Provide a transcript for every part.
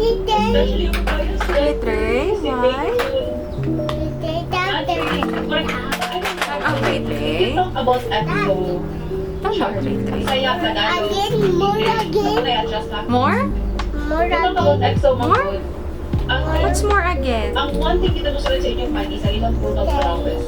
Especially yung bias Hey, Trey, why? Okay, Trey. Talk about EXO. Okay, Trey. Saya Tagalog. Na-adjust na. More? Talk about EXO, Mangkod. What's more again? Ang one thing kita gusto rin sa inyong pani sa ilang total prowess.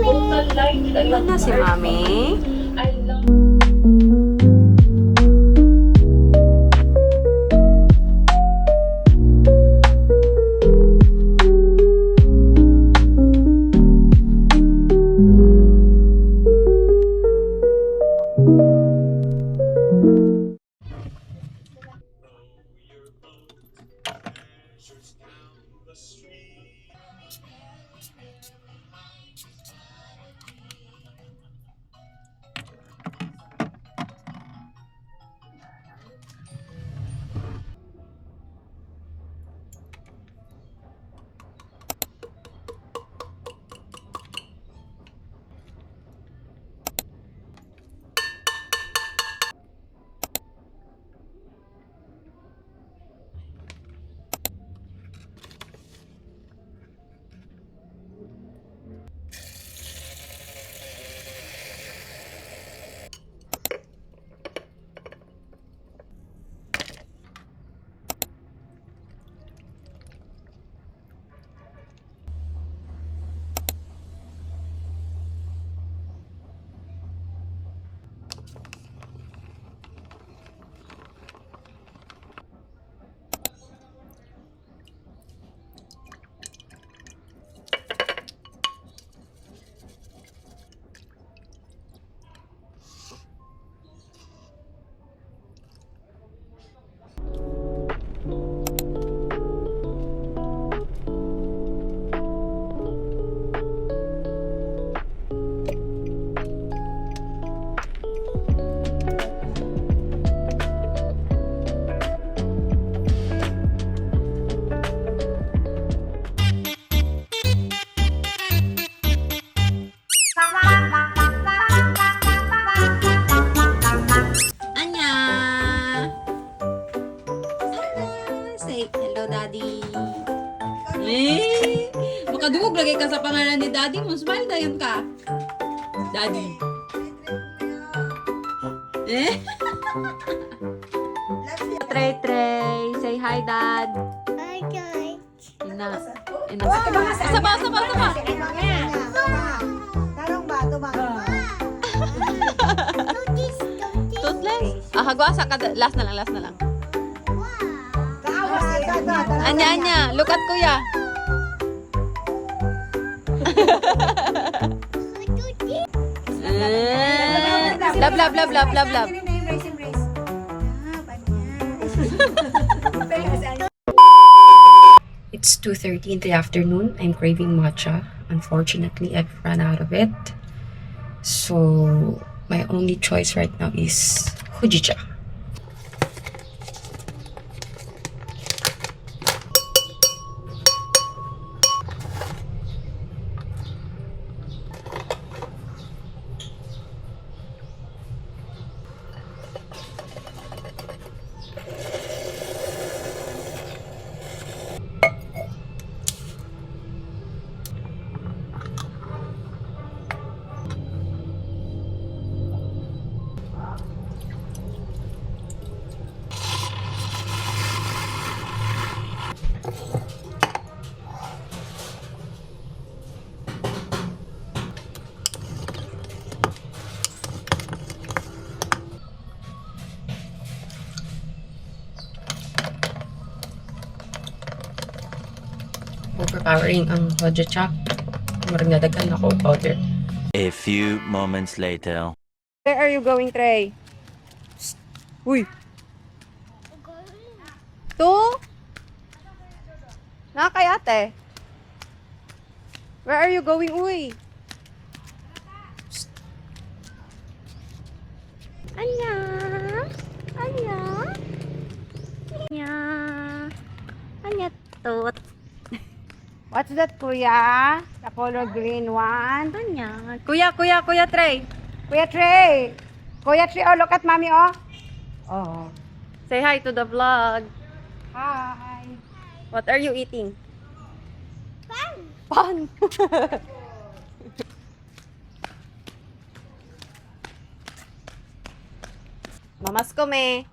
Total life, kita ilang Ano si Mami? I love Anya! Say hello, Daddy. Makadugog lagi ka sa pangalan ni Daddy mo. Smile na yun ka. Daddy. Trey, Trey. Say hi, Dad. Ina. Ina. Saba. Tarong ba? Toothless? Hagwasa ka. Last na lang. Anya. Look at kuya. Love. It's 2:30 in the afternoon. I'm craving matcha. Unfortunately, I've run out of it. So, my only choice right now is Fujicha. Overpowering ang Fujicha. Marang nadagan ako powder. A few moments later. Where are you going, Trey? Psst. Uy! To? Nakakay ate. Where are you going, uy? Psst. Anya? Anya, tot. What's that, kuya? The color green one. Anya. Kuya, Trey. Kuya Trey, oh, look at mommy, oh. Oh. Say hi to the vlog. Hi. What are you eating? Pan. Mamas kome.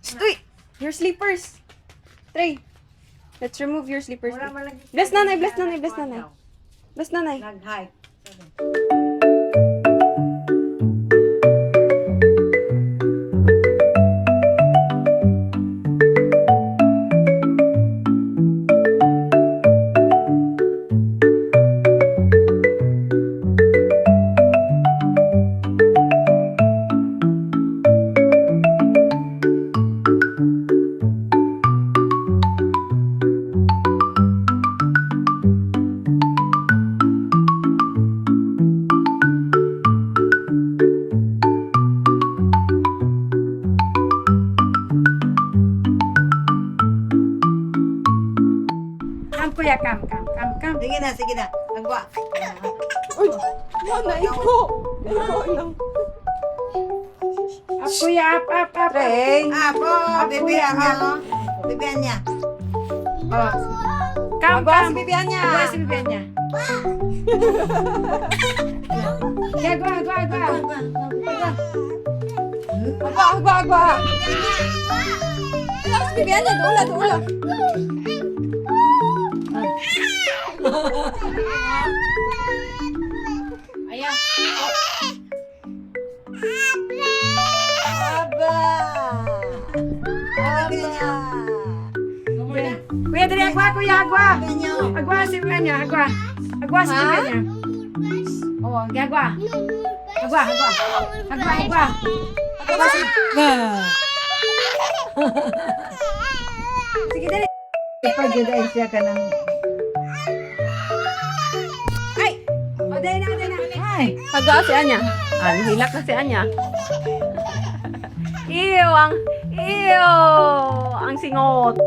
Stoy! Your slippers. Trey. Let's remove your slippers. Bless nanay, bless nanay, bless nanay. Bless nanay. Nag-hike. Kam kuya, kam. Sige na, sige na. Nagwa. Uy! Nanay ko! Ikaw lang. Up kuya, up. Trey. Apo, bibiyan niya. Bibiyan niya. Oh. Kam. bibiyan niya. Agwa si bibiyan niya. Agwa. Agwa. Relax, bibiyan niya. Doula. Ayan. Kuya, dali agwa, kuya, agwa. Agwa si bibiyan niya, agwa. Agwa si bibiyan niya. Oh, agwa. Agwa. Agwa si... Sige, dali. Ipag-dahil siya ka ng... Ay! O, dahil na. Ay! Haga si Anya. Hilak na si Anya. Ew! Ang singot.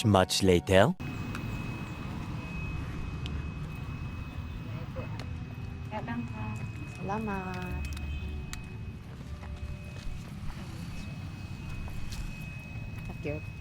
Much later. Salamat. Thank you.